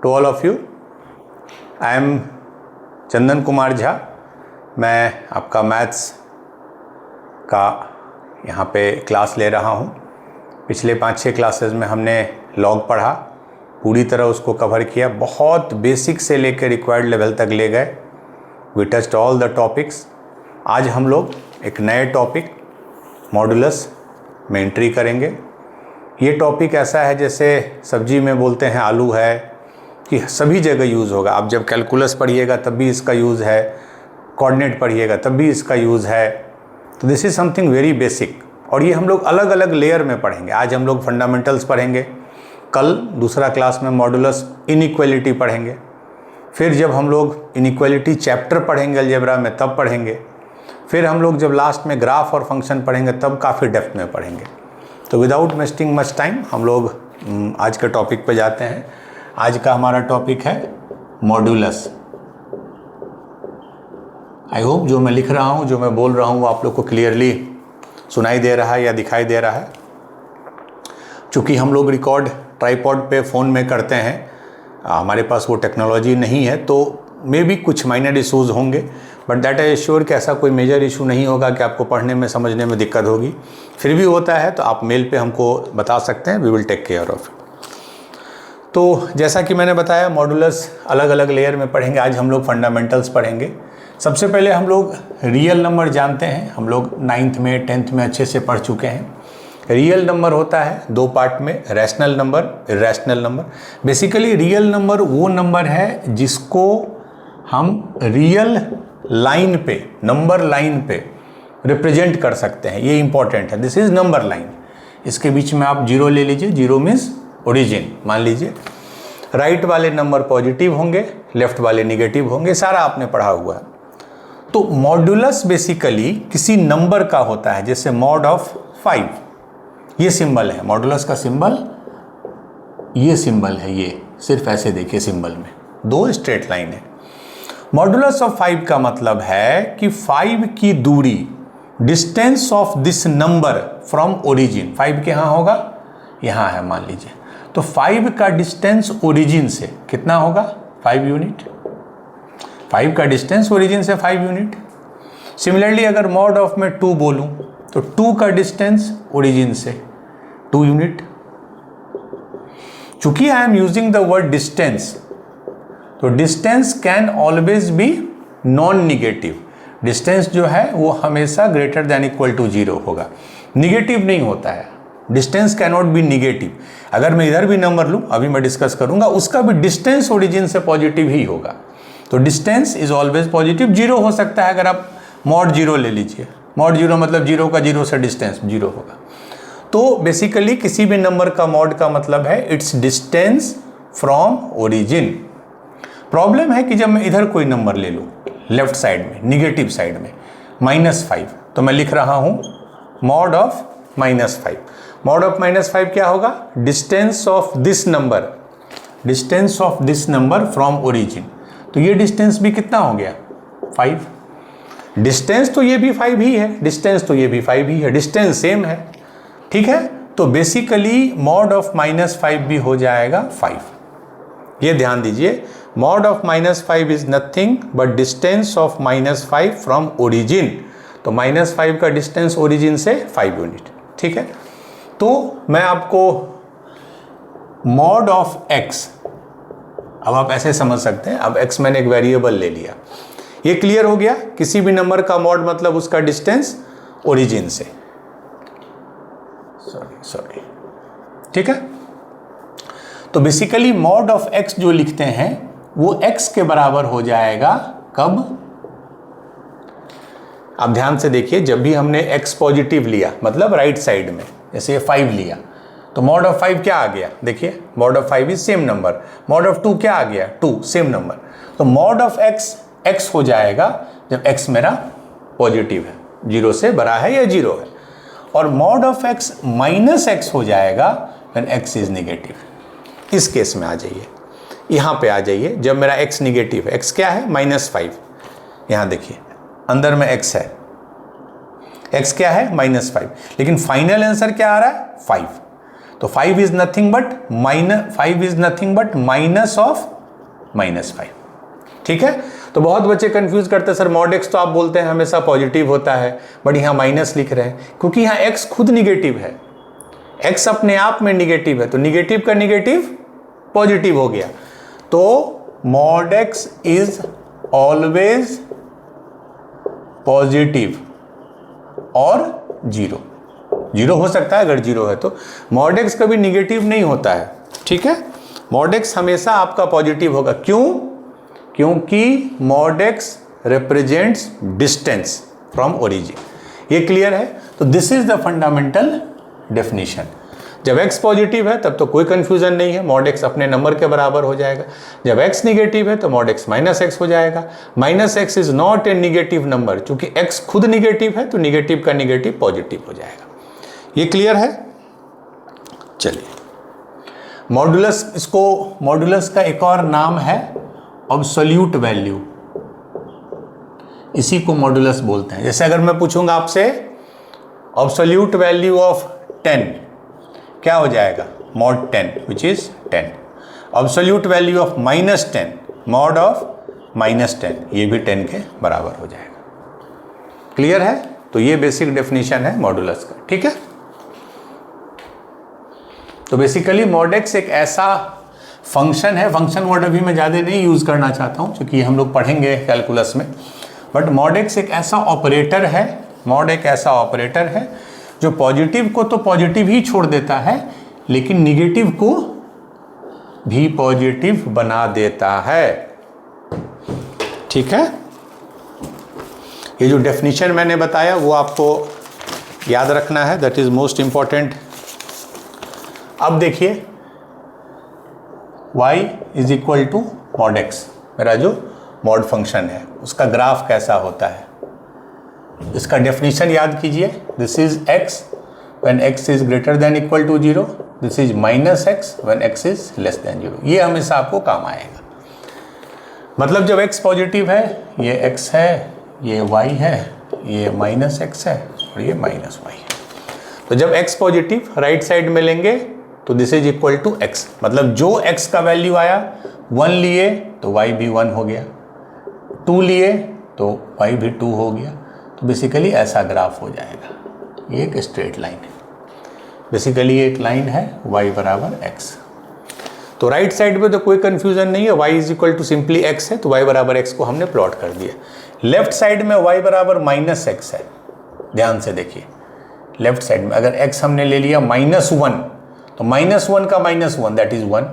to all of you. I am Chandan Kumar Jha. मैं आपका maths का यहाँ पे क्लास ले रहा हूँ. पिछले 5-6 क्लासेस में हमने लॉग पढ़ा, पूरी तरह उसको कवर किया, बहुत बेसिक से लेकर रिक्वायर्ड लेवल तक ले गए. We touched all the topics. आज हम लोग एक नए टॉपिक मॉडुलस में एंट्री करेंगे. ये टॉपिक ऐसा है जैसे सब्जी में बोलते हैं आलू है, कि सभी जगह यूज़ होगा. आप जब कैलकुलस पढ़िएगा तब भी इसका यूज़ है, कोऑर्डिनेट पढ़िएगा तब भी इसका यूज़ है. तो this is something very basic, और ये हम लोग अलग अलग लेयर में पढ़ेंगे. आज हम लोग फंडामेंटल्स पढ़ेंगे, कल दूसरा क्लास में मॉडुलस इनइक्वालिटी पढ़ेंगे, फिर जब हम लोग इनइक्वालिटी चैप्टर पढ़ेंगे अलजेब्रा में तब पढ़ेंगे, फिर हम लोग जब लास्ट में ग्राफ और फंक्शन पढ़ेंगे तब काफ़ी डेप्थ में पढ़ेंगे. तो विदाउट वेस्टिंग मच टाइम हम लोग आज के टॉपिक पे जाते हैं. आज का हमारा टॉपिक है मॉडुलस. आई होप जो मैं लिख रहा हूँ, जो मैं बोल रहा हूँ वो आप लोग को क्लियरली सुनाई दे रहा है या दिखाई दे रहा है. चूँकि हम लोग रिकॉर्ड ट्राईपॉड पे फ़ोन में करते हैं, हमारे पास वो टेक्नोलॉजी नहीं है, तो मे भी कुछ माइनर इशूज़ होंगे, बट दैट आई एश्योर कि ऐसा कोई मेजर इशू नहीं होगा कि आपको पढ़ने में समझने में दिक्कत होगी. फिर भी होता है तो आप मेल पे हमको बता सकते हैं, we will take care of it. तो जैसा कि मैंने बताया, मॉडुलस अलग अलग लेयर में पढ़ेंगे. आज हम लोग फंडामेंटल्स पढ़ेंगे. सबसे पहले हम लोग रियल नंबर जानते हैं. हम लोग 9th में 10th में अच्छे से पढ़ चुके हैं. रियल नंबर होता है दो पार्ट में, rational number, irrational number. Basically real number वो नंबर है जिसको हम रियल लाइन पे, नंबर लाइन पे रिप्रेजेंट कर सकते हैं. ये इंपॉर्टेंट है. This is number line. इसके बीच में आप जीरो ले लीजिए. Zero means origin. मान लीजिए राइट वाले नंबर पॉजिटिव होंगे, लेफ्ट वाले निगेटिव होंगे. सारा आपने पढ़ा हुआ है. तो मॉडुलस बेसिकली किसी नंबर का होता है, जैसे मॉड ऑफ 5. ये सिंबल है मॉडुलस का. सिंबल ये सिंबल है. ये सिर्फ ऐसे देखिए, सिंबल में 2 स्ट्रेट लाइन है. मॉडुलस ऑफ 5 का मतलब है कि 5 की दूरी, distance of this number from origin. 5 के यहाँ होगा, यहाँ है मान लीजिए, तो 5 का डिस्टेंस ओरिजिन से कितना होगा? 5 यूनिट. 5 का डिस्टेंस ओरिजिन से 5 यूनिट. सिमिलरली अगर मॉड ऑफ में 2 बोलूं तो 2 का डिस्टेंस ओरिजिन से 2 यूनिट. चूंकि I am using the word distance, तो distance can always be non negative. Distance जो है वो हमेशा ग्रेटर देन इक्वल टू 0 होगा, निगेटिव नहीं होता है. Distance can not be negative. अगर मैं इधर भी नंबर लूँ, अभी मैं डिस्कस करूंगा, उसका भी डिस्टेंस ओरिजिन से पॉजिटिव ही होगा. तो डिस्टेंस इज ऑलवेज पॉजिटिव. 0 हो सकता है, अगर आप मॉड 0 ले लीजिए. मॉड 0 मतलब 0 का 0 से डिस्टेंस 0 होगा. तो बेसिकली किसी भी नंबर का मॉड का मतलब है it's distance from origin. Problem है कि जब मैं इधर कोई नंबर ले लूँ, लेफ्ट साइड में, निगेटिव साइड में, -5, तो मैं लिख रहा हूँ मॉड ऑफ -5. मॉड ऑफ -5 क्या होगा? Distance of this number, distance of this number from origin. तो ये डिस्टेंस भी कितना हो गया? 5. डिस्टेंस तो ये भी 5 ही है, डिस्टेंस तो ये भी 5 ही है, डिस्टेंस सेम है. ठीक है. तो बेसिकली मॉड ऑफ -5 भी हो जाएगा 5. ये ध्यान दीजिए, mod of -5 is nothing but distance of -5 from origin. तो -5 का डिस्टेंस ओरिजिन से 5 यूनिट. ठीक है. तो मैं आपको मॉड ऑफ x, अब आप ऐसे समझ सकते हैं, अब x मैंने एक वेरिएबल ले लिया. ये क्लियर हो गया. किसी भी नंबर का मॉड मतलब उसका डिस्टेंस ओरिजिन से. सॉरी. ठीक है. तो बेसिकली मॉड ऑफ x जो लिखते हैं वो x के बराबर हो जाएगा कब? आप ध्यान से देखिए, जब भी हमने x पॉजिटिव लिया, मतलब राइट साइड में, जैसे 5 लिया, तो मॉड ऑफ 5 क्या आ गया? देखिए, mod of 5 is same number. Mod of 2 क्या आ गया? 2, सेम नंबर. तो मॉड ऑफ x हो जाएगा जब x मेरा पॉजिटिव है, 0 से बड़ा है या 0 है. और mod of x minus x हो जाएगा व्हेन x इज नेगेटिव. इस केस में आ जाइए, यहाँ पे आ जाइए, जब मेरा x निगेटिव है. x क्या है? -5. यहाँ देखिए अंदर में x है, x क्या है? -5. लेकिन फाइनल आंसर क्या आ रहा है? 5. तो 5 is nothing but minus of -5। ठीक है, तो बहुत बच्चे कंफ्यूज करते हैं, सर मॉड एक्स तो आप बोलते हैं हमेशा पॉजिटिव होता है, बट यहाँ माइनस लिख रहे हैं क्योंकि यहाँ एक्स खुद निगेटिव है, एक्स अपने आप में निगेटिव है, तो निगेटिव का निगेटिव पॉजिटिव हो गया। तो mod x is always positive और जीरो हो सकता है अगर जीरो है तो, मॉड एक्स कभी निगेटिव नहीं होता है। ठीक है, मॉड एक्स हमेशा आपका पॉजिटिव होगा। क्यों? क्योंकि mod x represents distance from origin. ये क्लियर है? तो this is the fundamental definition. जब x पॉजिटिव है तब तो कोई कंफ्यूजन नहीं है, मॉड x अपने नंबर के बराबर हो जाएगा। जब x निगेटिव है तो मॉड x माइनस एक्स हो जाएगा। Minus x is not a negative number, क्योंकि x खुद निगेटिव है तो निगेटिव का निगेटिव पॉजिटिव हो जाएगा। ये क्लियर है? चलिए, मॉडुलस, इसको मॉडुलस का एक और नाम है एब्सोल्यूट वैल्यू, इसी को मॉडुलस बोलते हैं। जैसे अगर मैं पूछूंगा आपसे एब्सोल्यूट वैल्यू ऑफ 10 क्या हो जाएगा? Mod 10 which is 10। Absolute value of -10 mod of -10, ये भी 10 के बराबर हो जाएगा। क्लियर है? तो ये बेसिक डेफिनेशन है मॉडुलस का। ठीक है, तो बेसिकली मॉड एक्स एक ऐसा फंक्शन है, फंक्शन वर्ड अभी मैं ज़्यादा नहीं यूज़ करना चाहता हूँ क्योंकि हम लोग पढ़ेंगे कैलकुलस में, बट मॉड एक्स एक ऐसा ऑपरेटर है, मॉड एक ऐसा ऑपरेटर है जो पॉजिटिव को तो पॉजिटिव ही छोड़ देता है, लेकिन निगेटिव को भी पॉजिटिव बना देता है। ठीक है, ये जो डेफिनेशन मैंने बताया वो आपको याद रखना है, दैट इज मोस्ट इंपॉर्टेंट। अब देखिए y is equal to mod x, मेरा जो मॉड फंक्शन है उसका ग्राफ कैसा होता है, इसका डेफिनेशन याद कीजिए। This is x when x is greater than equal to 0, this is -x when x is less than 0। ये हमेशा आपको काम आएगा। मतलब जब x पॉजिटिव है, ये x है, ये y है, ये -x है और ये -y है। तो जब x पॉजिटिव राइट साइड में लेंगे तो this is equal to x, मतलब जो x का वैल्यू आया 1 लिए तो y भी 1 हो गया, 2 लिए तो y भी 2 हो गया। तो बेसिकली ऐसा ग्राफ हो जाएगा। ये एक स्ट्रेट लाइन है, बेसिकली एक लाइन है y बराबर x। तो राइट साइड पे तो कोई कंफ्यूजन नहीं है, y is equal to simply x है, तो y बराबर x को हमने प्लॉट कर दिया। लेफ्ट साइड में y बराबर -x है, ध्यान से देखिए। लेफ्ट साइड में अगर x हमने ले लिया -1 तो -1 का -1 दैट इज 1,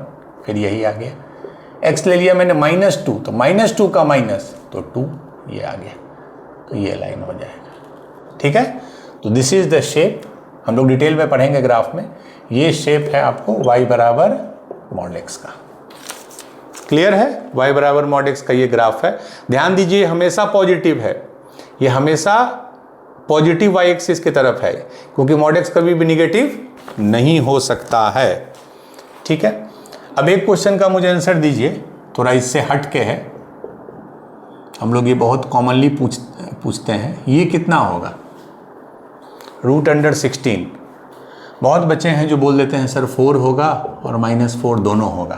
फिर यही आ गया। x ले लिया मैंने -2 तो -2 का माइनस तो 2, ये आ गया, तो ये लाइन हो जाएगा। ठीक है, तो दिस इज द शेप, हम लोग डिटेल में पढ़ेंगे ग्राफ में। ये शेप है आपको y बराबर मॉड एक्स का। क्लियर है? y बराबर मॉड एक्स का ये ग्राफ है। ध्यान दीजिए, हमेशा पॉजिटिव है, ये हमेशा पॉजिटिव y एक्सिस की तरफ है, क्योंकि मॉड एक्स कभी भी निगेटिव नहीं हो सकता है। ठीक है, अब एक क्वेश्चन का मुझे आंसर दीजिए, थोड़ा इससे हट के है, हम लोग ये बहुत कॉमनली पूछते हैं, ये कितना होगा? √16। बहुत बच्चे हैं जो बोल देते हैं सर 4 होगा और -4 दोनों होगा,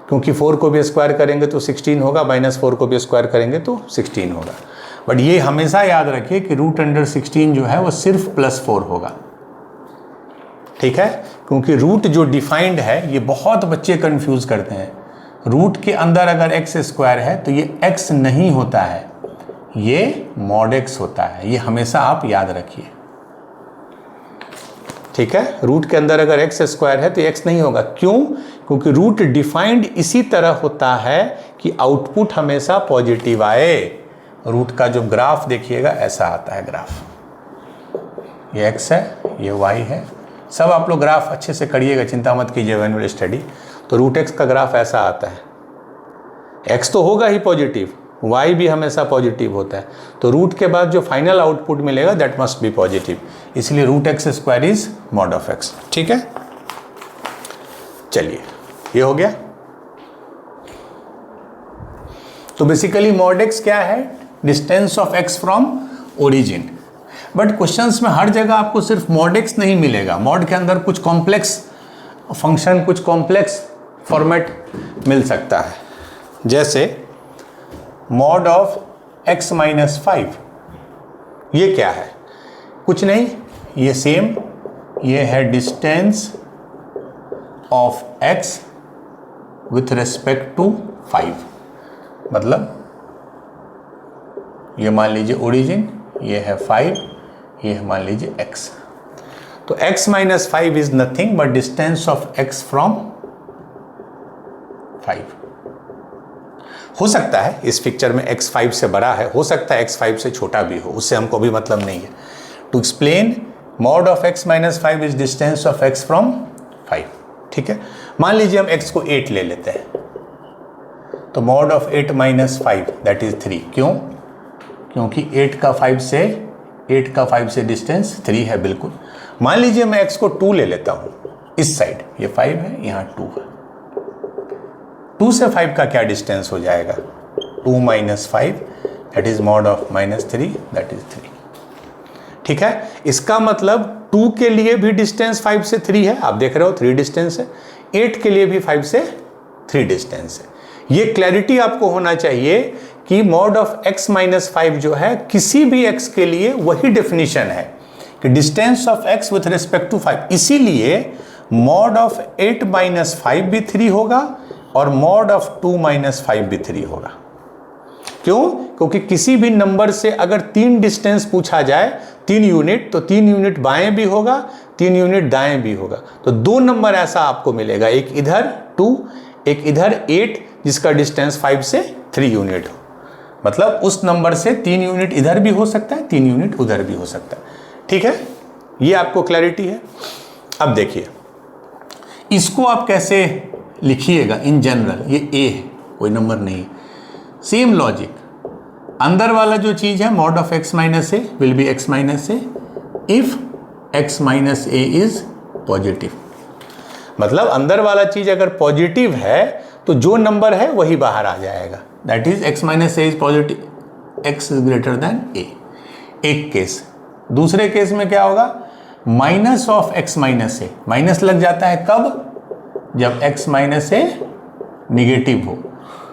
क्योंकि 4 को भी स्क्वायर करेंगे तो 16 होगा, -4 को भी स्क्वायर करेंगे तो 16 होगा। बट ये हमेशा याद रखिए कि √16 जो है वो सिर्फ +4 होगा। ठीक है, क्योंकि रूट जो डिफाइंड है, ये बहुत बच्चे कंफ्यूज करते हैं। रूट के अंदर अगर x² है तो ये x नहीं होता है, ये मॉड x होता है, ये हमेशा आप याद रखिए। ठीक है, रूट के अंदर अगर x² है तो x नहीं होगा। क्यों? क्योंकि रूट डिफाइंड इसी तरह होता है कि आउटपुट हमेशा पॉजिटिव आए। रूट का जो ग्राफ देखिएगा ऐसा आता है ग्राफ, ये x है, ये y है, सब आप लोग ग्राफ अच्छे से करिएगा, चिंता मत कीजिए व्हेन विल स्टडी। तो √x का ग्राफ ऐसा आता है, x तो होगा ही पॉजिटिव, y भी हमेशा पॉजिटिव होता है, तो रूट के बाद जो फाइनल आउटपुट मिलेगा दैट मस्ट बी पॉजिटिव, इसलिए √x² is mod of x। ठीक है, चलिए ये हो गया। तो बेसिकली मॉड x क्या है? Distance of x from origin. But questions में हर जगह आपको सिर्फ मॉड x नहीं मिलेगा, मॉड के अंदर कुछ कॉम्प्लेक्स फंक्शन कुछ कॉम्प्लेक्स फॉर्मेट मिल सकता है, जैसे मॉड ऑफ x माइनस 5। ये क्या है? कुछ नहीं, ये सेम, ये है distance of x with respect to 5। मतलब ये मान लीजिए ओरिजिन, ये है 5, ये है मान लीजिए x। तो x minus 5 is nothing but distance of x from 5। हो सकता है इस पिक्चर में x 5 से बड़ा है, हो सकता है x 5 से छोटा भी हो, उससे हमको भी मतलब नहीं है। To explain mod of x minus 5 is distance of x from 5। ठीक है, मान लीजिए हम x को 8 ले लेते हैं, तो mod of 8 minus 5 that is 3। क्यों? क्योंकि 8 का 5 से डिस्टेंस 3 है बिल्कुल। मान लीजिए मैं x को 2 ले लेता हूं, इस साइड ये 5 है, यहां 2 है। 2 से 5 का क्या डिस्टेंस हो जाएगा? 2 minus 5 that is mod of minus 3 that is 3। ठीक है, इसका मतलब 2 के लिए भी डिस्टेंस 5 से 3 है, आप देख रहे हो 3 डिस्टेंस है। 8 के लिए भी 5 से 3 डिस्टेंस है। ये क्लैरिटी आपको होना चाहिए कि मॉड ऑफ x माइनस 5 जो है किसी भी x के लिए वही डेफिनेशन है कि distance of x with respect to 5। इसीलिए मॉड ऑफ 8 माइनस 5 भी 3 होगा और मॉड ऑफ 2 माइनस 5 भी 3 होगा। क्यों? क्योंकि किसी भी नंबर से अगर 3 डिस्टेंस पूछा जाए, 3 यूनिट, तो 3 यूनिट बाएं भी होगा, 3 यूनिट दाएं भी होगा। तो 2 नंबर ऐसा आपको मिलेगा, एक इधर 2, एक इधर 8, जिसका डिस्टेंस 5 से 3 यूनिट हो। मतलब उस नंबर से 3 यूनिट इधर भी हो सकता है, 3 यूनिट उधर भी हो सकता है। ठीक है, ये आपको क्लैरिटी है। अब देखिए इसको आप कैसे लिखिएगा इन जनरल। ये a है, कोई नंबर नहीं। सेम लॉजिक, अंदर वाला जो चीज है mod of x minus A will be x minus A if x minus A is positive. मतलब अंदर वाला चीज अगर पॉजिटिव है तो जो नंबर है वही बाहर आ जाएगा, that is x minus A is positive, x is greater then a। एक केस। दूसरे केस में क्या होगा? Minus of x minus A, minus लग जाता है कब? जब x माइनस ए निगेटिव हो,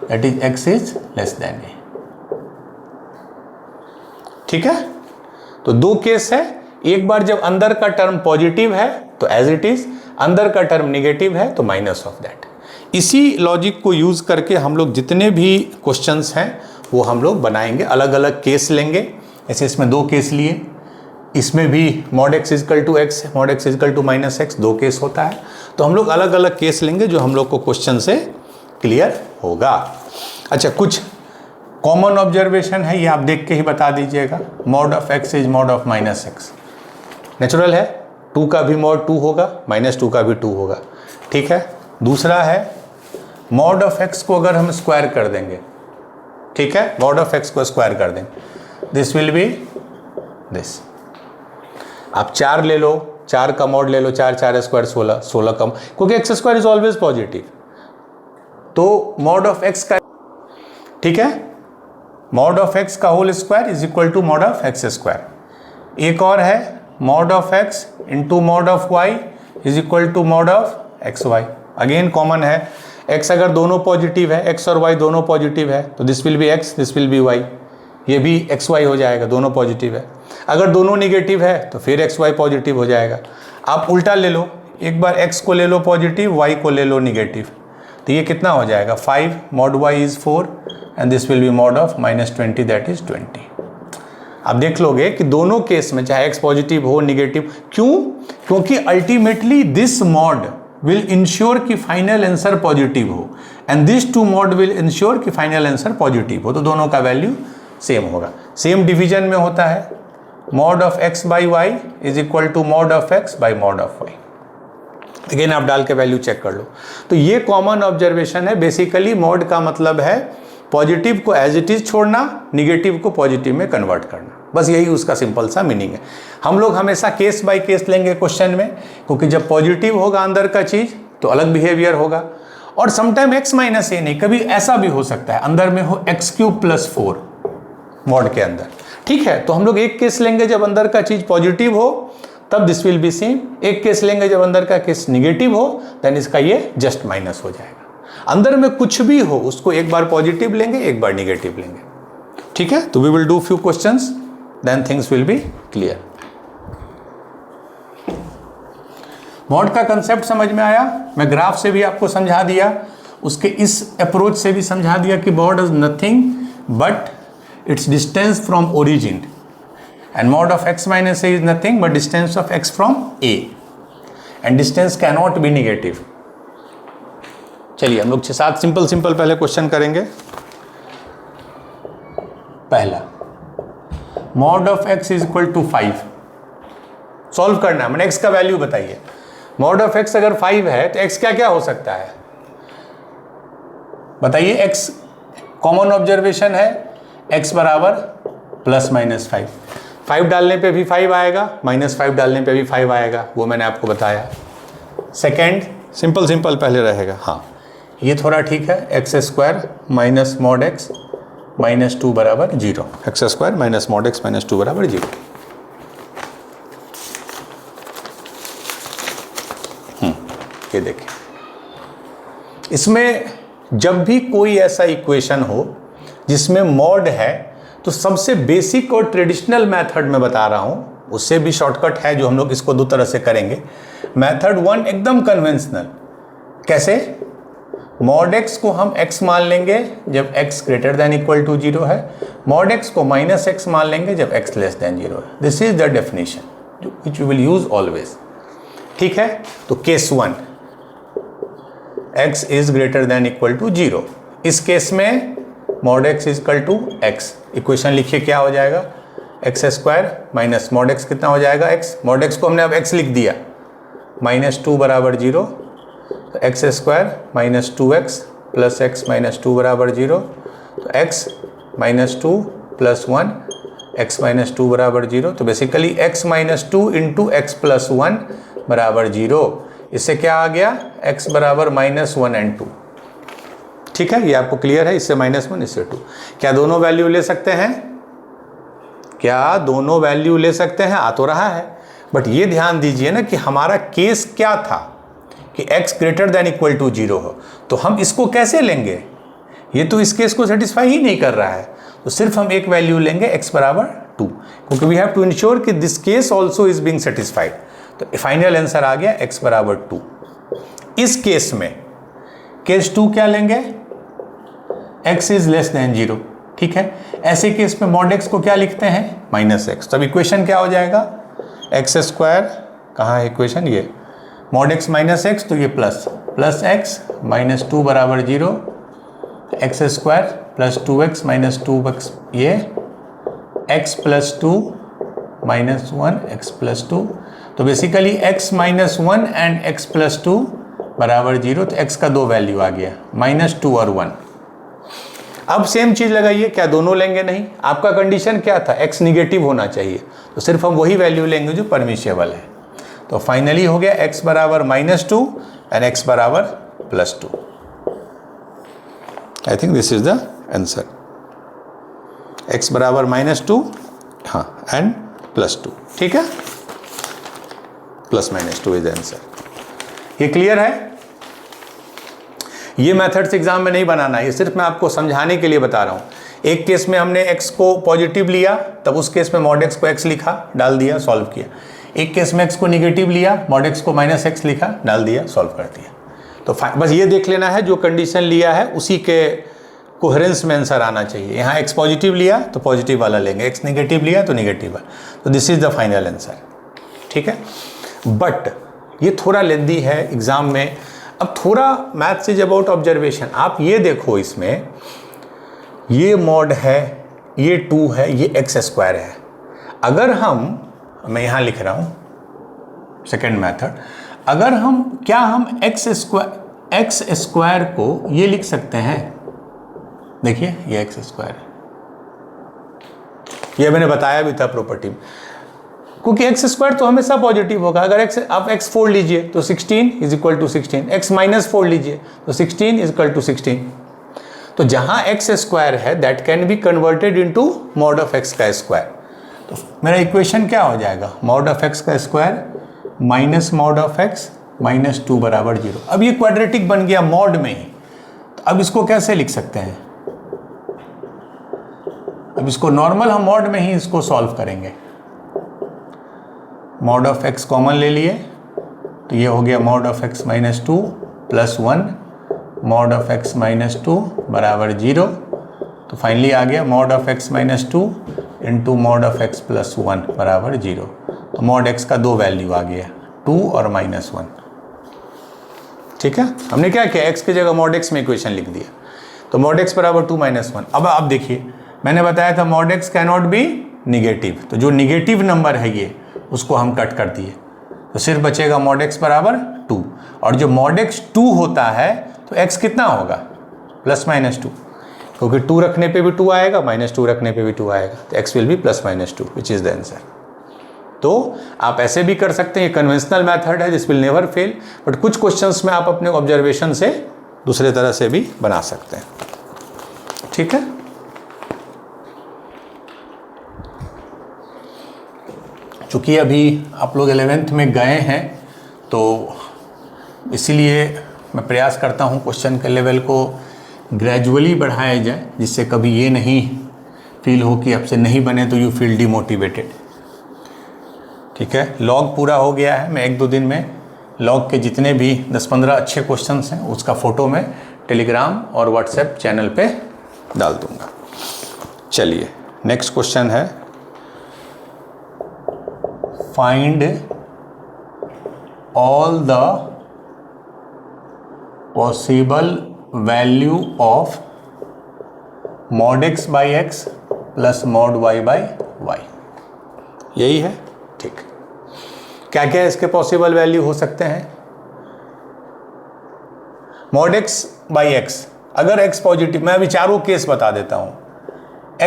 that is x is less then a। ठीक है, तो 2 केस है। एक बार जब अंदर का टर्म पॉजिटिव है तो एज इट इज, अंदर का टर्म निगेटिव है तो माइनस ऑफ दैट। इसी लॉजिक को यूज करके हम लोग जितने भी क्वेश्चंस हैं वो हम लोग बनाएंगे, अलग अलग केस लेंगे। ऐसे इसमें 2 केस लिए, इसमें भी mod x is equal to x, mod x is equal to minus x, 2 case होता है। तो हम लोग अलग अलग केस लेंगे जो हम लोग को क्वेश्चन से क्लियर होगा। अच्छा, कुछ कॉमन ऑब्जर्वेशन है, ये आप देख के ही बता दीजिएगा। Mod of x is mod of minus x, natural है। 2 का भी मॉड 2 होगा, माइनस 2 का भी 2 होगा। ठीक है, दूसरा है मॉड ऑफ x को अगर हम स्क्वायर कर देंगे, ठीक है, मॉड ऑफ x को स्क्वायर कर देंगे, दिस विल बी दिस। आप 4 ले लो, 4 का मॉड ले लो, 4 4 स्क्वायर 16, 16 कम, क्योंकि x square is always positive. तो मॉड ऑफ x का, ठीक है, मॉड ऑफ x का whole square is equal to mod of x square. एक और है mod of x into mod of y is equal to mod of x y. Again common है, x अगर दोनों पॉजिटिव है, x और y दोनों पॉजिटिव है तो this will be x, this will be y, ये भी एक्स वाई हो जाएगा, दोनों पॉजिटिव है। अगर दोनों निगेटिव है तो फिर एक्स वाई पॉजिटिव हो जाएगा। आप उल्टा ले लो, एक बार x को ले लो पॉजिटिव, y को ले लो निगेटिव, तो ये कितना हो जाएगा? 5 mod y is 4 and this will be mod of minus 20 that is 20। आप देख लोगे कि दोनों केस में चाहे x पॉजिटिव हो निगेटिव, क्यों? क्योंकि ultimately this mod will ensure कि फाइनल आंसर पॉजिटिव हो and this 2 mod will ensure कि फाइनल आंसर पॉजिटिव हो, तो दोनों का वैल्यू सेम होगा। सेम डिवीजन में होता है, mod of x by y is equal to mod of x by mod of y। Again आप डाल के वैल्यू चेक कर लो। तो ये कॉमन ऑब्जर्वेशन है। बेसिकली मॉड का मतलब है पॉजिटिव को एज इट इज छोड़ना, निगेटिव को पॉजिटिव में कन्वर्ट करना, बस यही उसका सिंपल सा मीनिंग है। हम लोग हमेशा केस बाय केस लेंगे क्वेश्चन में, क्योंकि जब पॉजिटिव होगा अंदर का चीज तो अलग बिहेवियर होगा। और समटाइम x माइनस ए नहीं, कभी ऐसा भी हो सकता है अंदर में हो x क्यूब प्लस 4 मॉड के अंदर, ठीक है। तो हम लोग एक केस लेंगे जब अंदर का चीज पॉजिटिव हो तब दिस विल बी सेम। एक केस लेंगे जब अंदर का केस निगेटिव हो, देन इसका ये जस्ट माइनस हो जाएगा। अंदर में कुछ भी हो उसको एक बार पॉजिटिव लेंगे, एक बार निगेटिव लेंगे, ठीक है। तो we will do few questions, then things will be clear. Mod का कंसेप्ट समझ में आया? मैं ग्राफ से भी आपको समझा दिया, उसके इस अप्रोच से भी समझा दिया कि mod is nothing but it's distance from origin, and mod of x minus a is nothing but distance of x from a, and distance cannot be negative। चलिए हम लोग 6-7 सिंपल पहले क्वेश्चन करेंगे। पहला, mod of x is equal to 5 solve करना है, मैंने x का वैल्यू बताइए। mod of x अगर 5 है तो x क्या क्या हो सकता है बताइए। x कॉमन ऑब्जर्वेशन है, x बराबर प्लस माइनस 5 डालने पे भी 5 आएगा, -5 डालने पे भी 5 आएगा, वो मैंने आपको बताया। सेकेंड सिंपल पहले रहेगा, हाँ ये थोड़ा ठीक है। X square minus mod x minus 2 बराबर 0, x square minus mod x minus 2 बराबर 0। ये देखिए, इसमें जब भी कोई ऐसा इक्वेशन हो जिसमें मॉड है तो सबसे बेसिक और ट्रेडिशनल मेथड में बता रहा हूँ, उससे भी शॉर्टकट है जो हम लोग इसको दो तरह से करेंगे। मेथड 1 एकदम कन्वेंशनल, कैसे? मॉड एक्स को हम x मान लेंगे जब x greater than equal to 0 है, मॉड एक्स को माइनस x मान लेंगे जब x लेस देन 0 है। This is the definition which you will use always, ठीक है। तो case 1, x is greater than equal to 0, इस केस में mod x is equal to x, equation लिखिए क्या हो जाएगा, x square minus mod x कितना हो जाएगा एक्स, मॉड एक्स को हमने अब एक्स लिख दिया, -2 बराबर 0, तो x square minus 2x plus x minus 2 बराबर 0, तो x minus 2 plus 1 x minus 2 बराबर 0, तो basically x minus 2 into x plus 1 बराबर 0। इससे क्या आ गया, x बराबर -1 and 2, ठीक है। ये आपको क्लियर है, इससे -1 इससे 2। क्या दोनों वैल्यू ले सकते हैं? क्या दोनों वैल्यू ले सकते हैं? आ तो रहा है, बट ये ध्यान दीजिए ना कि हमारा केस क्या था कि x greater than equal to 0 हो, तो हम इसको कैसे लेंगे? ये तो इस केस को सेटिस्फाई ही नहीं कर रहा है, तो सिर्फ हम एक वैल्यू लेंगे x बराबर 2, क्योंकि वी हैव टू इंश्योर कि this case also is being satisfied. तो फाइनल आंसर आ गया x बराबर 2। इस केस में केस 2 क्या लेंगे, x इज लेस देन 0, ठीक है। ऐसे केस में मॉड x को क्या लिखते हैं, -x, तब इक्वेशन क्या हो जाएगा, एक्स स्क्वायर, कहाँ है इक्वेशन, ये मॉड x माइनस एक्स, तो ये प्लस एक्स माइनस 2 बराबर 0, x square plus 2x minus 2x, ये x plus 2 minus 1 x plus 2, तो basically x minus 1 and x plus 2 बराबर 0, तो x का दो वैल्यू आ गया, -2 और 1। अब सेम चीज लगाइए, क्या दोनों लेंगे? नहीं, आपका कंडीशन क्या था, x निगेटिव होना चाहिए, तो सिर्फ हम वही वैल्यू लेंगे जो परमिशिएबल है। तो फाइनली हो गया x बराबर -2 एंड x बराबर +2। आई think this is the answer, x बराबर -2, हाँ, एंड +2, ठीक है, +-2 इज द आंसर। ये क्लियर है? ये मेथड्स एग्जाम में नहीं बनाना है, ये सिर्फ मैं आपको समझाने के लिए बता रहा हूँ। एक केस में हमने x को पॉजिटिव लिया, तब उस केस में मॉड x को x लिखा, डाल दिया, सॉल्व किया। एक केस में x को निगेटिव लिया, मॉड x को -x लिखा, डाल दिया, सॉल्व कर दिया। तो बस ये देख लेना है, जो कंडीशन लिया है उसी के कोहेरेंस में आंसर आना चाहिए। यहाँ x पॉजिटिव लिया तो पॉजिटिव वाला लेंगे, x निगेटिव लिया तो निगेटिव वाला, तो this is the final answer, ठीक है। बट ये थोड़ा लेंदी है एग्जाम में। अब थोड़ा मैथ्स इज अबाउट ऑब्जर्वेशन। आप ये देखो, इसमें ये मॉड है, ये 2 है, ये एक्स स्क्वायर है। अगर मैं यहाँ लिख रहा हूँ सेकेंड मेथड, अगर हम एक्स स्क्वायर को ये लिख सकते हैं, देखिए ये एक्स स्क्वायर है, ये मैंने बताया भी था प्रॉपर्टी में, क्योंकि एक्स स्क्वायर तो हमेशा पॉजिटिव होगा। अगर आप एक्स 4 लीजिए तो 16 इज इक्वल टू 16, एक्स -4 लीजिए तो 16 इज इक्वल टू 16। तो जहां एक्स स्क्वायर है that can be converted into mod of x का स्क्वायर। तो मेरा इक्वेशन क्या हो जाएगा, मॉड ऑफ एक्स का square minus mod of x minus 2 बराबर 0। अब ये क्वाड्रेटिक बन गया मॉड में ही, तो अब इसको कैसे लिख सकते हैं, अब इसको नॉर्मल हम मॉड में ही इसको सॉल्व करेंगे। मॉड ऑफ एक्स कॉमन ले लिए तो ये हो गया mod of x minus 2 plus 1 mod of x minus 2 बराबर 0। तो फाइनली आ गया mod of x minus 2 into mod of x plus 1 बराबर 0। तो मॉड एक्स का दो वैल्यू आ गया, 2 और माइनस 1। ठीक है, हमने क्या किया, एक्स की जगह मॉड एक्स में इक्वेशन लिख दिया। तो मॉड एक्स बराबर 2 माइनस 1। अब आप देखिए मैंने बताया था mod x can not be negative, तो जो निगेटिव नंबर है ये उसको हम कट कर दिए, तो सिर्फ बचेगा मॉड एक्स बराबर 2। और जो मॉड एक्स 2 होता है तो एक्स कितना होगा, प्लस माइनस 2, क्योंकि 2 रखने पे भी 2 आएगा, माइनस 2 रखने पे भी 2 आएगा, तो x will be plus minus 2 which is the answer. तो आप ऐसे भी कर सकते हैं, ये कन्वेंशनल मेथड है, this will never fail, but कुछ क्वेश्चंस में आप अपने ऑब्जर्वेशन से दूसरे तरह से भी बना सकते हैं। ठीक है, चूँकि अभी आप लोग 11th में गए हैं तो इसीलिए मैं प्रयास करता हूँ क्वेश्चन के लेवल को ग्रेजुअली बढ़ाया जाए, जिससे कभी ये नहीं फील हो कि आपसे नहीं बने तो यू फील डिमोटिवेटेड। ठीक है, लॉग पूरा हो गया है, मैं 1-2 दिन में लॉग के जितने भी 10-15 अच्छे क्वेश्चंस हैं उसका फ़ोटो मैं टेलीग्राम और व्हाट्सएप चैनल पे डाल दूँगा। चलिए नेक्स्ट क्वेश्चन है, find all the possible value of mod x by x plus mod y by y। यही है, ठीक। क्या क्या इसके पॉसिबल वैल्यू हो सकते हैं, mod x by x, अगर x पॉजिटिव, मैं अभी चारों केस बता देता हूं,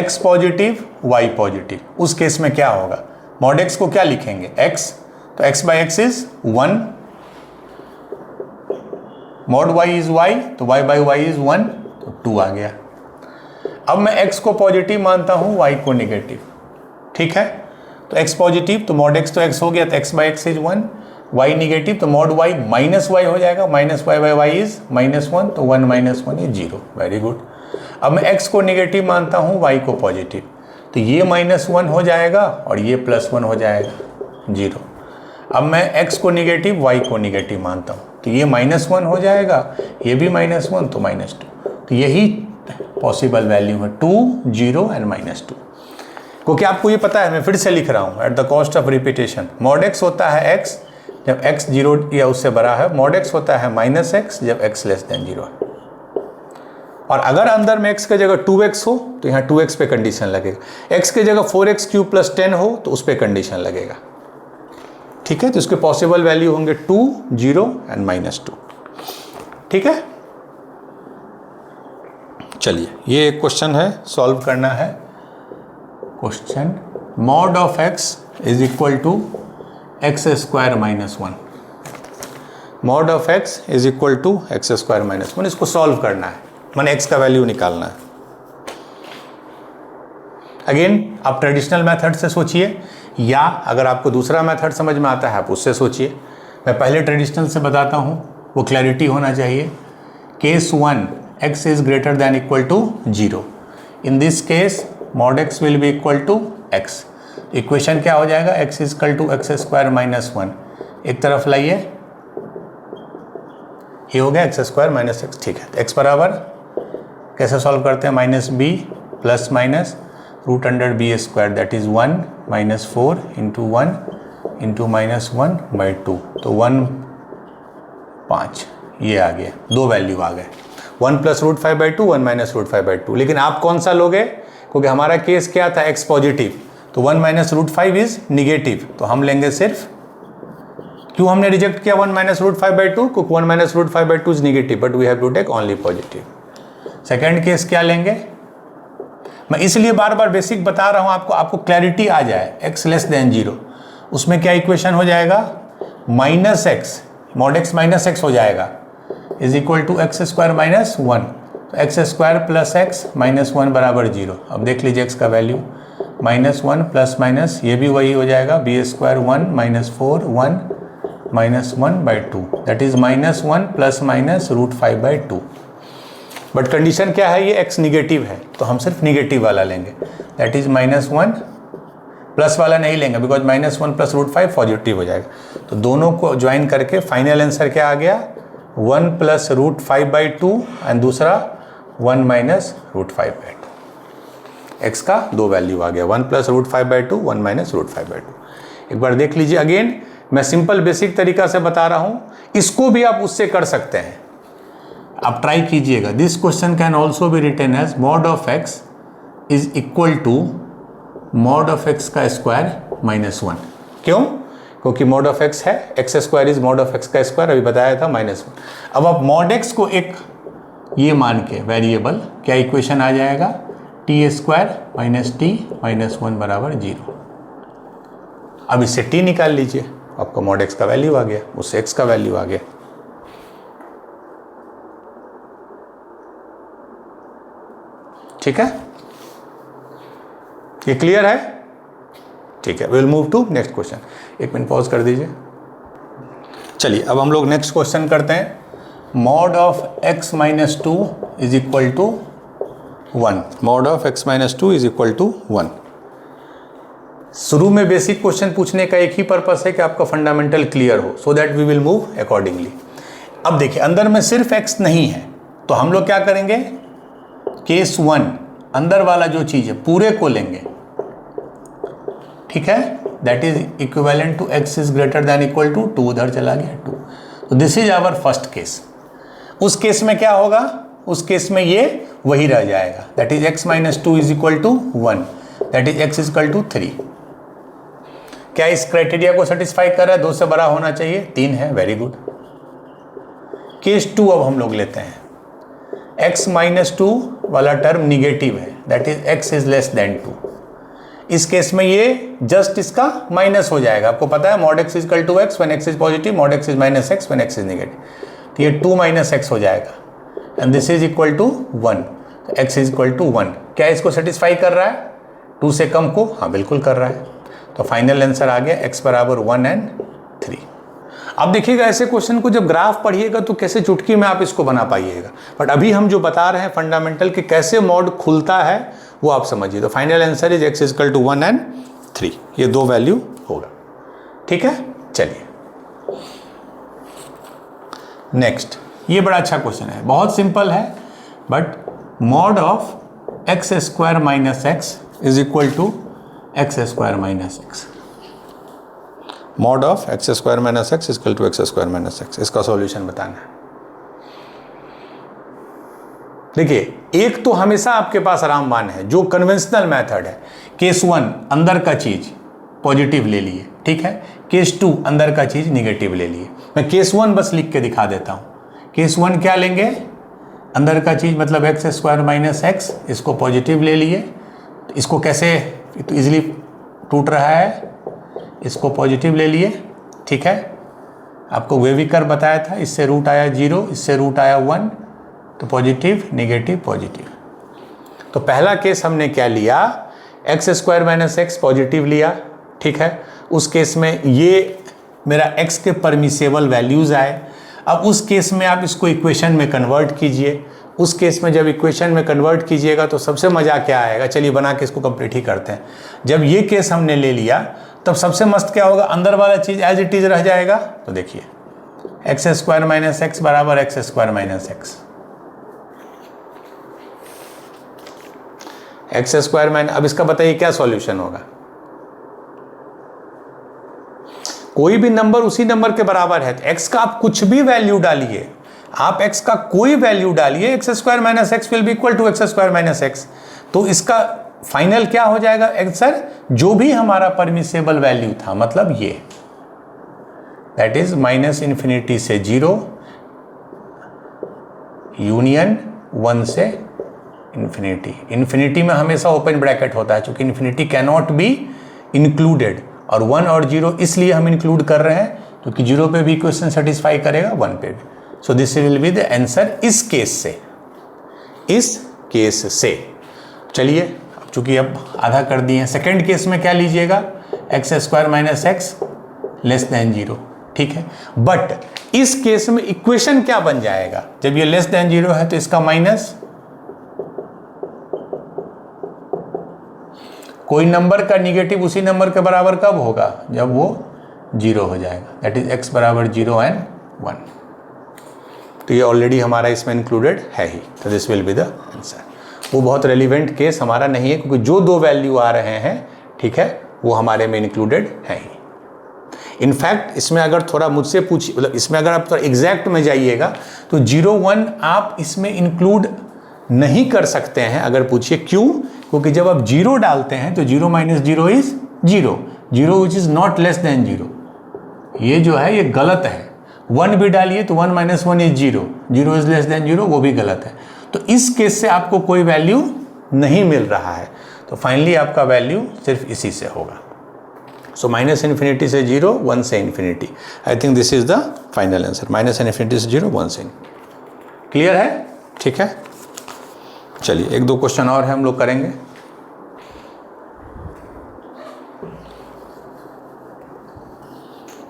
x पॉजिटिव y पॉजिटिव, उस केस में क्या होगा, मॉड एक्स को क्या लिखेंगे, x, तो x by x is 1, mod y is y, तो y बाई y इज 1, तो 2 आ गया। अब मैं x को पॉजिटिव मानता हूं, y को निगेटिव। ठीक है, तो x पॉजिटिव तो मॉड x तो x हो गया, तो x by x is 1, y negative तो मॉड y माइनस y हो जाएगा, minus y by y is minus 1, तो 1 माइनस 1 इज 0। Very good. अब मैं x को निगेटिव मानता हूं, y को पॉजिटिव, तो ये माइनस 1 हो जाएगा और ये प्लस 1 हो जाएगा, 0। अब मैं x को निगेटिव y को निगेटिव मानता हूँ, तो ये माइनस 1 हो जाएगा, ये भी माइनस 1, तो माइनस 2। तो यही पॉसिबल वैल्यू है 2, 0 एंड माइनस 2। क्योंकि आपको ये पता है, मैं फिर से लिख रहा हूँ at the cost of repetition, mod x होता है x जब x 0 या उससे बड़ा है, मॉड x होता है माइनस x जब x लेस देन 0 है। और अगर अंदर में x की जगह 2x हो तो यहाँ 2x पे कंडीशन लगेगा, x की जगह 4x क्यूब प्लस 10 हो तो उस पर कंडीशन लगेगा। ठीक है, तो इसके पॉसिबल वैल्यू होंगे 2, 0 एंड माइनस 2। ठीक है, चलिए ये एक क्वेश्चन है, सॉल्व करना है। Question, mod of x is equal to x square minus 1, mod of x is equal to x square minus 1, इसको सॉल्व करना है, मैंने x का वैल्यू निकालना है। अगेन आप ट्रेडिशनल मेथड से सोचिए, या अगर आपको दूसरा मेथड समझ में आता है आप उससे सोचिए। मैं पहले ट्रेडिशनल से बताता हूँ, वो क्लैरिटी होना चाहिए। Case 1, x is greater than equal to 0, in this case mod x will be equal to x। Equation क्या हो जाएगा, x is equal to x square minus 1, एक तरफ लाइए, ये हो गया एक्स स्क्वायर माइनस एक्स। ठीक है, x बराबर कैसे सॉल्व करते हैं, minus b plus minus root under b square, that is 1 minus 4 into 1 into minus 1 by 2, तो 1 5, ये आ गया, दो वैल्यू आ गए, 1 plus root 5 by 2, 1 minus root 5 by 2। लेकिन आप कौन सा लोगे, क्योंकि हमारा केस क्या था, x पॉजिटिव, तो 1 माइनस रूट 5 इज निगेटिव, तो हम लेंगे सिर्फ, क्यों हमने रिजेक्ट किया 1 माइनस रूट 5 बाई 2, क्योंकि 1 minus root 5 by 2 is negative, but we have to take only positive. Second case क्या लेंगे, मैं इसलिए बार बार बेसिक बता रहा हूं आपको क्लैरिटी आ जाए, x लेस देन 0, उसमें क्या इक्वेशन हो जाएगा, minus x, mod x minus x हो जाएगा, is equal to x square minus 1, तो x square plus x minus 1 बराबर 0। अब देख लीजिए x का वैल्यू, -1 प्लस माइनस ये भी वही हो जाएगा, b square 1 -4 1 -1/2 that is -1 plus minus √5/2। But condition क्या है, ये x निगेटिव है तो हम सिर्फ निगेटिव वाला लेंगे, दैट इज -1 प्लस वाला नहीं लेंगे बिकॉज -1 प्लस √5 पॉजिटिव हो जाएगा। तो दोनों को ज्वाइन करके फाइनल आंसर क्या आ गया, 1 प्लस √5/2 एंड दूसरा 1 माइनस √5/2। x का दो वैल्यू आ गया, 1 प्लस √5/2 1 माइनस √5/2। एक बार देख लीजिए, अगेन मैं सिंपल बेसिक तरीका से बता रहा हूँ, इसको भी आप उससे कर सकते हैं, आप ट्राई कीजिएगा। This question can also be written as mod of x is equal to mod of x का स्क्वायर -1। क्यों? क्योंकि मॉड ऑफ x है, x square is mod of x का स्क्वायर, अभी बताया था -1। अब आप मॉड x को एक ये मान के वेरिएबल, क्या इक्वेशन आ जाएगा, t² - t - 1 बराबर 0। अब इससे t निकाल लीजिए, आपका मॉड x का वैल्यू आ गया, उससे x का वैल्यू आ गया। ठीक है, ये क्लियर है? ठीक है, will move to next question. एक मिनट पॉज कर दीजिए। चलिए अब हम लोग नेक्स्ट क्वेश्चन करते हैं। Mod of x - 2 is equal to 1। Mod of x - 2 is equal to 1। शुरू में बेसिक क्वेश्चन पूछने का एक ही पर्पस है कि आपका फंडामेंटल क्लियर हो, so that we will move accordingly. अब देखिए, अंदर में सिर्फ x नहीं है तो हम लोग क्या करेंगे, केस 1 अंदर वाला जो चीज़ है पूरे को लेंगे, ठीक है, that is equivalent to x is greater than equal to 2, उधर चला गया 2। तो this is our first case. उस केस में क्या होगा, उस केस में ये वही रह जाएगा, that is x - 2 is equal to 1, that is x is equal to 3। क्या इस क्राइटेरिया को सेटिस्फाई कर रहा है, 2 से बड़ा होना चाहिए, 3 है, वेरी गुड। केस 2 अब हम लोग लेते हैं, x - 2 वाला टर्म निगेटिव है, that is x is less than 2। इस केस में ये जस्ट इसका माइनस हो जाएगा, आपको पता है mod x is equal to x when x is positive, mod x is minus x when x is negative. तो ये 2 - x हो जाएगा and this is equal to 1, तो x इज इक्वल टू 1। क्या इसको सेटिस्फाई कर रहा है, 2 से कम को? हाँ बिल्कुल कर रहा है। तो फाइनल आंसर आ गया x बराबर 1 एंड 3। अब देखिएगा, ऐसे क्वेश्चन को जब ग्राफ पढ़िएगा तो कैसे चुटकी में आप इसको बना पाइएगा, बट अभी हम जो बता रहे हैं फंडामेंटल कि कैसे मॉड खुलता है वो आप समझिए। तो final answer is x is equal to 1 and 3, ये 2 वैल्यू होगा। ठीक है, चलिए नेक्स्ट। ये बड़ा अच्छा क्वेश्चन है, बहुत सिंपल है, but mod of x² - x is equal to x² - x। Mod of x² - x is equal to x² - x, इसका सॉल्यूशन बताना है। देखिए, एक तो हमेशा आपके पास रामबाण है जो कन्वेंशनल मेथड है। केस 1 अंदर का चीज पॉजिटिव ले लिए, ठीक है, केस 2 अंदर का चीज निगेटिव ले लिए। मैं केस 1 बस लिख के दिखा देता हूं। केस 1 क्या लेंगे, अंदर का चीज मतलब x² - x, इसको पॉजिटिव ले लिए, तो इसको कैसे, तो इजिली टूट रहा है, इसको पॉजिटिव ले लिए, ठीक है। आपको वेविकर बताया था, इससे रूट आया 0, इससे रूट आया 1, तो पॉजिटिव नेगेटिव पॉजिटिव। तो पहला केस हमने क्या लिया, x² - x पॉजिटिव लिया, ठीक है। उस केस में ये मेरा x के परमिसेबल वैल्यूज़ आए। अब उस केस में आप इसको इक्वेशन में कन्वर्ट कीजिए। उस केस में जब इक्वेशन में कन्वर्ट कीजिएगा तो सबसे मज़ा क्या आएगा, चलिए बना के इसको कंप्लीट ही करते हैं। जब ये केस हमने ले लिया तब सबसे मस्त क्या होगा, अंदर वाला चीज़ एज इट इज़ रह जाएगा। तो देखिए x² - x बराबर x² - x, x²। अब इसका बताइए क्या सॉल्यूशन होगा। कोई भी नंबर उसी नंबर के बराबर है, तो x का आप कुछ भी वैल्यू डालिए, आप x का कोई वैल्यू डालिए, x² - x will be equal to x² - x। तो इसका फाइनल क्या हो जाएगा आंसर, जो भी हमारा परमिसेबल वैल्यू था, मतलब ये, दैट इज -∞ से 0 यूनियन 1 से इन्फिनिटी। इन्फिनिटी में हमेशा ओपन ब्रैकेट होता है, क्योंकि infinity can not be included, और 1 और 0 इसलिए हम इंक्लूड कर रहे हैं क्योंकि 0 पे भी क्वेश्चन सेटिस्फाई करेगा, 1 पे भी। So this will be the answer इस केस से, इस केस से। चलिए अब चूँकि अब आधा कर दिए हैं। सेकेंड केस में क्या लीजिएगा, x square minus x less than 0, ठीक है। बट इस केस में इक्वेशन क्या बन जाएगा, जब ये लेस देन 0 है तो इसका माइनस, कोई नंबर का निगेटिव उसी नंबर के बराबर कब होगा, जब वो 0 हो जाएगा, दैट इज x बराबर 0 एंड 1। तो ये ऑलरेडी हमारा इसमें इंक्लूडेड है ही, तो this will be the answer. वो बहुत रेलिवेंट केस हमारा नहीं है, क्योंकि जो दो वैल्यू आ रहे हैं, ठीक है, वो हमारे में इंक्लूडेड है ही। इनफैक्ट इसमें अगर थोड़ा मुझसे पूछिए, मतलब इसमें अगर आप थोड़ा एग्जैक्ट में जाइएगा तो 0 1 आप इसमें इंक्लूड नहीं कर सकते हैं। अगर पूछिए क्यों, क्योंकि जब आप 0 डालते हैं तो 0 minus 0 is 0, 0 which is not less than 0, ये जो है ये गलत है। 1 भी डालिए तो 1 minus 1 is 0, 0 is less than 0, वो भी गलत है। तो इस केस से आपको कोई वैल्यू नहीं मिल रहा है, तो फाइनली आपका वैल्यू सिर्फ इसी से होगा। सो माइनस इन्फिनिटी से 0, 1 से infinity, I think this is the final answer. Minus infinity से 0, 1 से। क्लियर है, ठीक है। चलिए एक दो क्वेश्चन और है, हम लोग करेंगे।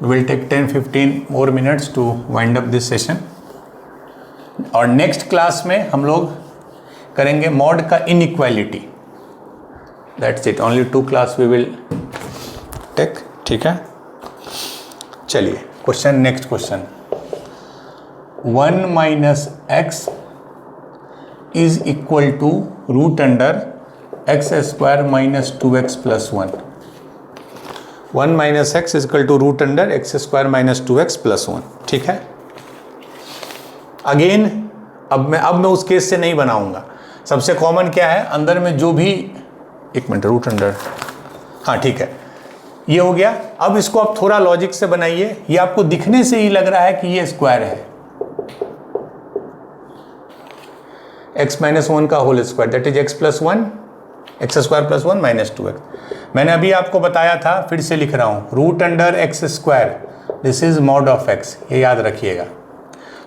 We'll take 10-15 more minutes to wind up this session. और नेक्स्ट क्लास में हम लोग करेंगे मॉड का inequality. That's it, only 2 class we will take, ठीक है। चलिए question, next question, 1 minus x is equal to root under x square minus 2x plus 1। 1 minus x is equal to root under x square minus 2x plus 1, ठीक है। Again अब मैं उस case से नहीं बनाऊंगा। सबसे कॉमन क्या है, अंदर में जो भी, एक मिनट, रूट अंडर, हाँ ठीक है, ये हो गया। अब इसको आप थोड़ा लॉजिक से बनाइए। ये आपको दिखने से ही लग रहा है कि ये स्क्वायर है, x माइनस 1 का whole square, that is x plus 1, x square plus 1 minus 2x। मैंने अभी आपको बताया था, फिर से लिख रहा हूँ, root under x square, this is mod of x, ये याद रखिएगा।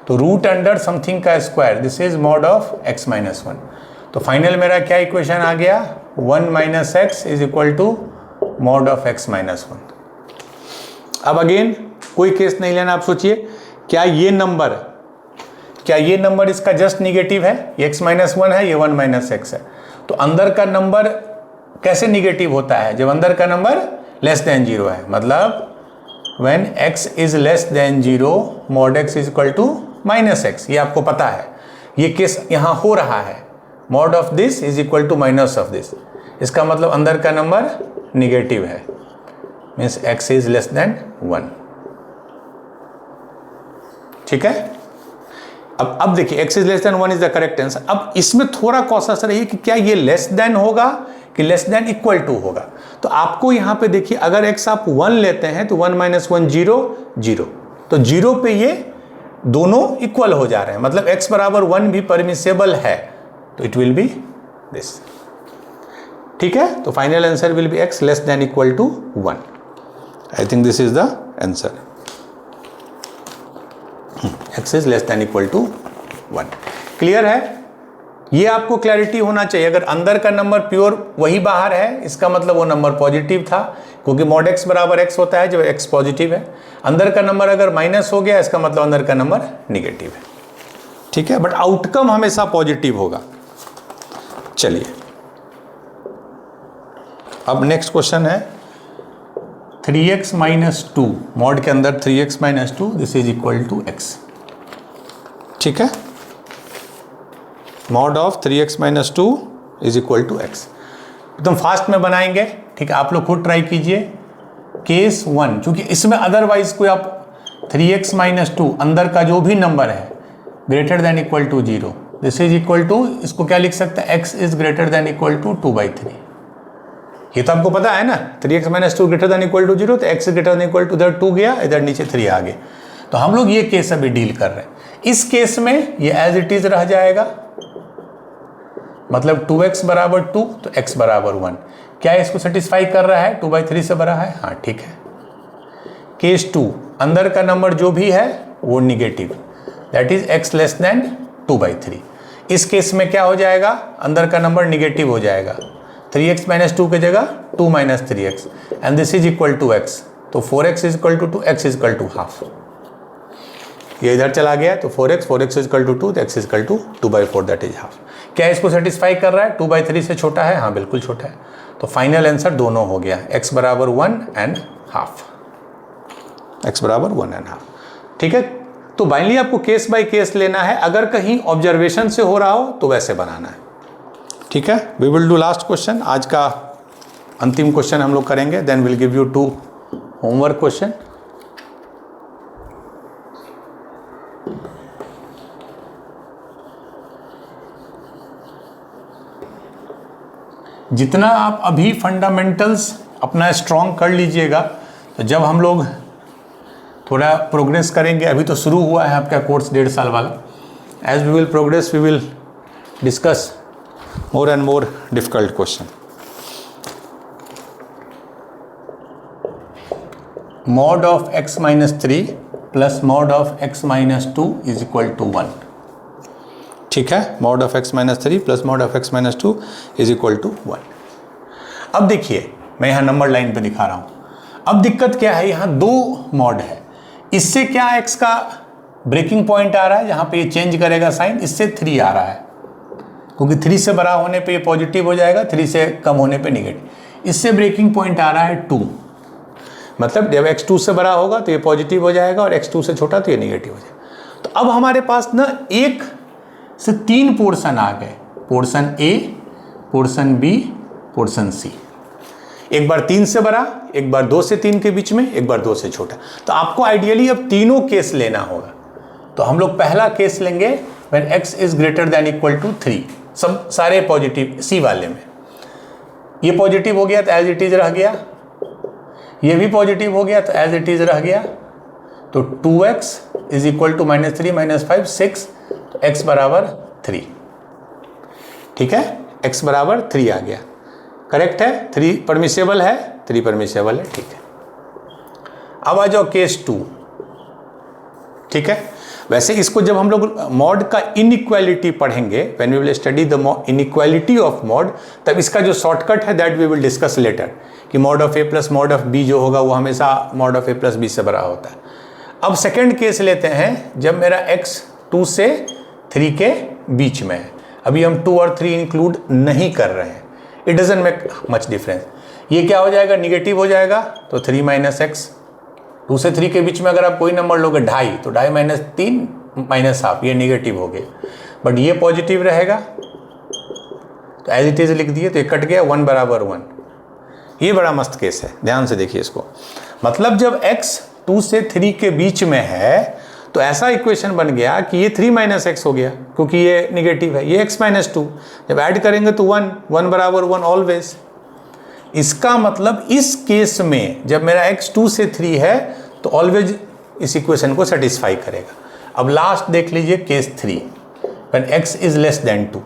तो रूट अंडर समथिंग का square, this is mod of x minus 1। तो फाइनल मेरा क्या इक्वेशन आ गया, 1 minus x is equal to mod of x minus 1। अब अगेन कोई केस नहीं लेना, आप सोचिए क्या ये नंबर इसका जस्ट निगेटिव है, ये x माइनस 1 है, ये 1 माइनस एक्स है। तो अंदर का नंबर कैसे निगेटिव होता है, जब अंदर का नंबर लेस देन 0 है, मतलब when x is less than 0 mod x is equal to minus x. ये आपको पता है, ये केस यहाँ हो रहा है, mod of this is equal to minus of this. इसका मतलब अंदर का नंबर निगेटिव है, means x is less than 1, ठीक है। अब देखिए x is less than 1 is the correct answer. अब इसमें थोड़ा कॉशियस रहिए कि क्या ये लेस देन होगा कि लेस देन इक्वल टू होगा। तो आपको यहाँ पे देखिए, अगर x आप 1 लेते हैं तो 1 माइनस 1 0 0, तो 0 पे ये दोनों इक्वल हो जा रहे हैं, मतलब x बराबर 1 भी परमिसेबल है, तो इट विल बी दिस, ठीक है। तो final answer will be x less than equal to 1। I think this is the answer, x is less than equal to 1। Clear है, ये आपको क्लैरिटी होना चाहिए। अगर अंदर का नंबर प्योर वही बाहर है, इसका मतलब वो नंबर पॉजिटिव था, क्योंकि मॉड x बराबर x होता है जब x पॉजिटिव है। अंदर का नंबर अगर माइनस हो गया, इसका मतलब अंदर का नंबर निगेटिव है, ठीक है। बट आउटकम हमेशा पॉजिटिव होगा। चलिए अब नेक्स्ट क्वेश्चन है 3x माइनस 2, मॉड के अंदर 3x minus 2, this is equal to x, ठीक है। Mod of 3x minus 2 is equal to x। एकदम फास्ट में बनाएंगे, ठीक है, आप लोग खुद ट्राई कीजिए। केस 1, क्योंकि इसमें अदरवाइज कोई आप 3x माइनस 2 अंदर का जो भी नंबर है greater than equal to 0, this is equal to, इसको क्या लिख सकते हैं, x is greater than equal to 2/3। ये तो आपको पता है ना, 3x minus 2 greater than equal to 0, तो x greater than equal to, इधर 2 गया, इधर नीचे 3 आ गया। तो हम लोग ये केस अभी डील कर रहे हैं। इस केस में ये एज इट इज रह जाएगा, मतलब 2x बराबर 2 तो x बराबर 1। क्या इसको सेटिस्फाई कर रहा है, 2/3 से बड़ा है, हाँ ठीक है। केस 2, अंदर का नंबर जो भी है वो negative, that is x less then 2/3। इस केस में क्या हो जाएगा, अंदर का नंबर निगेटिव हो जाएगा, 3x माइनस 2 की जगह 2 minus 3x and this is equal to x, तो 4x is equal to 2, x is equal to half. ये इधर चला गया तो 4x इज इक्वल टू 2, तो x is equal to 2/4 that is half. क्या इसको सेटिस्फाई कर रहा है? 2/3 से छोटा है? हाँ बिल्कुल छोटा है। तो फाइनल आंसर दोनों हो गया, x बराबर 1 एंड हाफ, x बराबर 1 एंड हाफ। ठीक है, तो बाइनली आपको केस बाय केस लेना है, अगर कहीं ऑब्जर्वेशन से हो रहा हो तो वैसे बनाना है। ठीक है, we will do last question, आज का अंतिम क्वेश्चन हम लोग करेंगे, then will give you 2 homework question. जितना आप अभी फंडामेंटल्स अपना स्ट्रॉन्ग कर लीजिएगा, तो जब हम लोग थोड़ा प्रोग्रेस करेंगे, अभी तो शुरू हुआ है आपका कोर्स 1.5 साल वाला, as we will progress we will discuss more and more difficult question. Mod of x minus 3 plus mod of x minus 2 is equal to 1। ठीक है, mod of x minus 3 plus mod of x minus 2 is equal to 1। अब देखिए, मैं यहाँ number line पे दिखा रहा हूँ। अब दिक्कत क्या है, यहाँ 2 मॉड है, इससे क्या x का ब्रेकिंग पॉइंट आ रहा है, यहाँ पे ये चेंज करेगा साइन, इससे 3 आ रहा है, क्योंकि 3 से बड़ा होने पे ये पॉजिटिव हो जाएगा, 3 से कम होने पे निगेटिव। इससे ब्रेकिंग पॉइंट आ रहा है 2, मतलब जब x 2 से बड़ा होगा तो ये पॉजिटिव हो जाएगा और x 2 से छोटा तो ये निगेटिव हो जाएगा। तो अब हमारे पास ना 1 से 3 पोर्शन आ गए, portion A, portion B, portion C। एक बार 3 से बड़ा, एक बार 2 से 3 के बीच में, एक बार 2 से छोटा। तो आपको आइडियली अब तीनों केस लेना होगा। तो हम लोग पहला केस लेंगे when x is greater than equal to 3, सब सारे पॉजिटिव C वाले में। ये पॉजिटिव हो गया तो एज इट इज रह गया, ये भी पॉजिटिव हो गया तो एज इट इज रह गया। तो 2x इज इक्वल टू -3 - 5 6, तो x बराबर 3। ठीक है, x बराबर 3 आ गया, करेक्ट है। 3 परमिसेबल है, 3 परमिसेबल है, ठीक है। अब आ जाओ केस 2। ठीक है, वैसे इसको जब हम लोग मॉड का इनइक्वालिटी पढ़ेंगे, when we will study the inequality of mod, तब इसका जो शॉर्टकट है that we will discuss later, कि mod of a plus mod of b जो होगा वो हमेशा mod of a plus b से बड़ा होता है। अब सेकेंड केस लेते हैं, जब मेरा x 2 से 3 के बीच में है। अभी हम 2 और 3 इंक्लूड नहीं कर रहे हैं, it doesn't make much difference. ये क्या हो जाएगा, निगेटिव हो जाएगा, तो 3 माइनस एक्स। 2 से 3 के बीच में अगर आप कोई नंबर लोगे 2.5, तो 2.5 माइनस 3 माइनस हाफ, ये निगेटिव हो गया, बट ये पॉजिटिव रहेगा, तो एज इट इज लिख दिए, तो ये कट गया, 1 बराबर 1। ये बड़ा मस्त केस है, ध्यान से देखिए इसको। मतलब जब x 2 से 3 के बीच में है तो ऐसा इक्वेशन बन गया कि ये 3 माइनस एक्स हो गया, क्योंकि ये निगेटिव है, ये x माइनस 2, जब ऐड करेंगे तो 1 बराबर 1 ऑलवेज। इसका मतलब इस केस में जब मेरा x 2 से 3 है तो ऑलवेज इस इक्वेशन को सेटिस्फाई करेगा। अब लास्ट देख लीजिए case 3, when x is less than 2,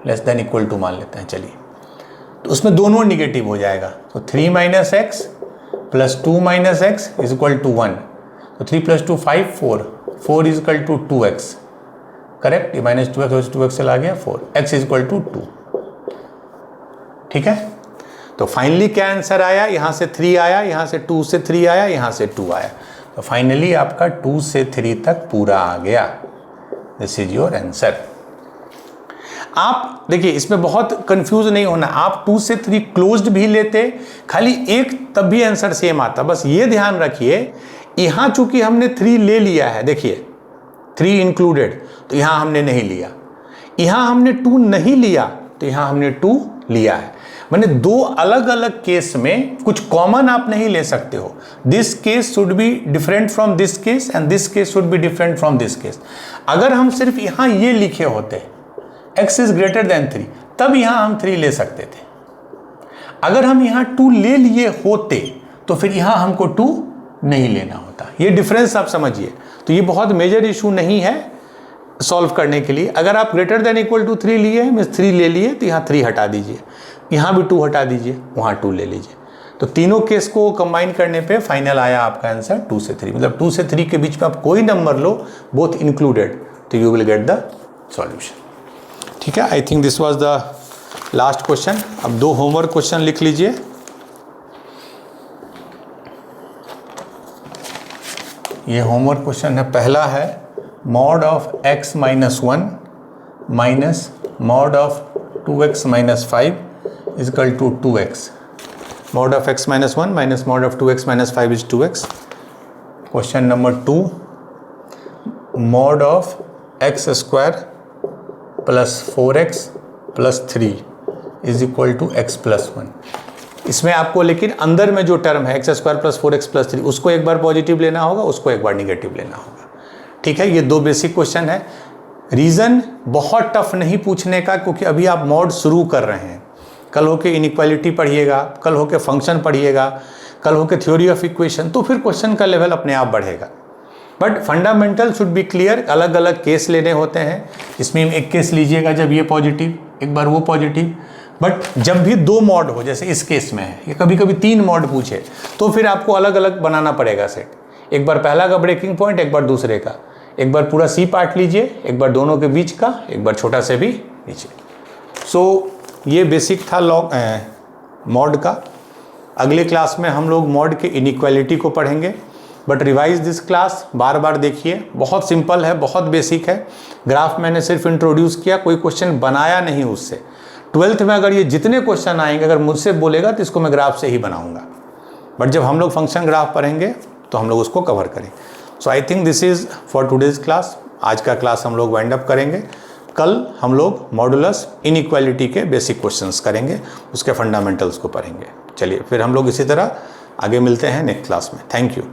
less than equal to मान लेते हैं, चलिए, तो उसमें दोनों निगेटिव हो जाएगा। तो 3 minus x plus 2 minus x is equal to 1, तो 3 plus 2 5, 4 is equal to 2x, correct. ये माइनस 2x चला गया 4, x इज इक्वल टू 2। ठीक है, तो फाइनली क्या आंसर आया, यहाँ से 3 आया, यहाँ से 2 से 3 आया, यहाँ से 2 आया, तो फाइनली आपका 2 से 3 तक पूरा आ गया। This is your answer. आप देखिए, इसमें बहुत कंफ्यूज नहीं होना, आप 2 से 3 क्लोज्ड भी लेते, खाली एक तब भी आंसर सेम आता। बस ये ध्यान रखिए, यहाँ चूंकि हमने 3 ले लिया है, देखिए 3 इंक्लूडेड, तो यहाँ हमने नहीं लिया। यहाँ हमने 2 नहीं लिया, तो यहाँ हमने 2 लिया है। मैंने 2 अलग अलग केस में कुछ कॉमन आप नहीं ले सकते हो। This case should be different from this case and this case should be different from this case. अगर हम सिर्फ यहाँ ये लिखे होते x इज ग्रेटर देन 3, तब यहाँ हम 3 ले सकते थे। अगर हम यहाँ 2 ले लिए होते तो फिर यहाँ हमको 2 नहीं लेना होता। ये डिफरेंस आप समझिए। तो ये बहुत मेजर इशू नहीं है सॉल्व करने के लिए। अगर आप ग्रेटर देन इक्वल टू 3 लिए, मीन्स 3 ले लिए, तो यहाँ 3 हटा दीजिए, यहाँ भी 2 हटा दीजिए, वहाँ 2 ले लीजिए। तो तीनों केस को कंबाइन करने पे फाइनल आया आपका आंसर 2 से 3। मतलब 2 से 3 के बीच में आप कोई नंबर लो, बोथ इंक्लूडेड, तो you will get the solution. ठीक है, आई think this was the last question, अब 2 होमवर्क क्वेश्चन लिख लीजिए। ये होमवर्क क्वेश्चन है, पहला है mod of x minus 1 minus mod of 2x minus 5 is equal to 2x। Mod of x minus 1 minus mod of 2x minus 5 is 2x। Question number 2, mod of x square plus 4x plus 3 is equal to x plus 1। इसमें आपको लेकिन अंदर में जो term है x square plus 4x plus 3, उसको एक बार positive लेना होगा, उसको एक बार निगेटिव लेना होगा। ठीक है, ये 2 बेसिक क्वेश्चन है। रीज़न बहुत टफ नहीं पूछने का, क्योंकि अभी आप मॉड शुरू कर रहे हैं। कल होके इनइक्वालिटी पढ़िएगा, कल होके फंक्शन पढ़िएगा, कल होके थ्योरी ऑफ इक्वेशन, तो फिर क्वेश्चन का लेवल अपने आप बढ़ेगा। But fundamental should be clear. अलग अलग केस लेने होते हैं। इसमें एक केस लीजिएगा जब ये पॉजिटिव, एक बार वो पॉजिटिव। बट जब भी 2 मॉड हो, जैसे इस केस में है, ये कभी कभी 3 मॉड पूछे, तो फिर आपको अलग अलग बनाना पड़ेगा सेट। एक बार पहला का ब्रेकिंग पॉइंट, एक बार दूसरे का, एक बार पूरा सी पार्ट लीजिए, एक बार दोनों के बीच का, एक बार छोटा से भी लीजिए। सो ये बेसिक था मॉड का। अगले क्लास में हम लोग मॉड के इनइक्वालिटी को पढ़ेंगे। बट रिवाइज दिस क्लास, बार बार देखिए, बहुत सिंपल है, बहुत बेसिक है। ग्राफ मैंने सिर्फ इंट्रोड्यूस किया, कोई क्वेश्चन बनाया नहीं उससे। 12th में अगर ये जितने क्वेश्चन आएंगे, अगर मुझसे बोलेगा तो इसको मैं ग्राफ से ही बनाऊंगा। बट जब हम लोग फंक्शन ग्राफ पढ़ेंगे तो हम लोग उसको कवर करें। So I think this is for today's class. आज का क्लास हम लोग वाइंड अप करेंगे। कल हम लोग मॉडुलस इनइक्वालिटी के बेसिक क्वेश्चंस करेंगे, उसके फंडामेंटल्स को पढ़ेंगे। चलिए फिर हम लोग इसी तरह आगे मिलते हैं नेक्स्ट क्लास में। Thank you.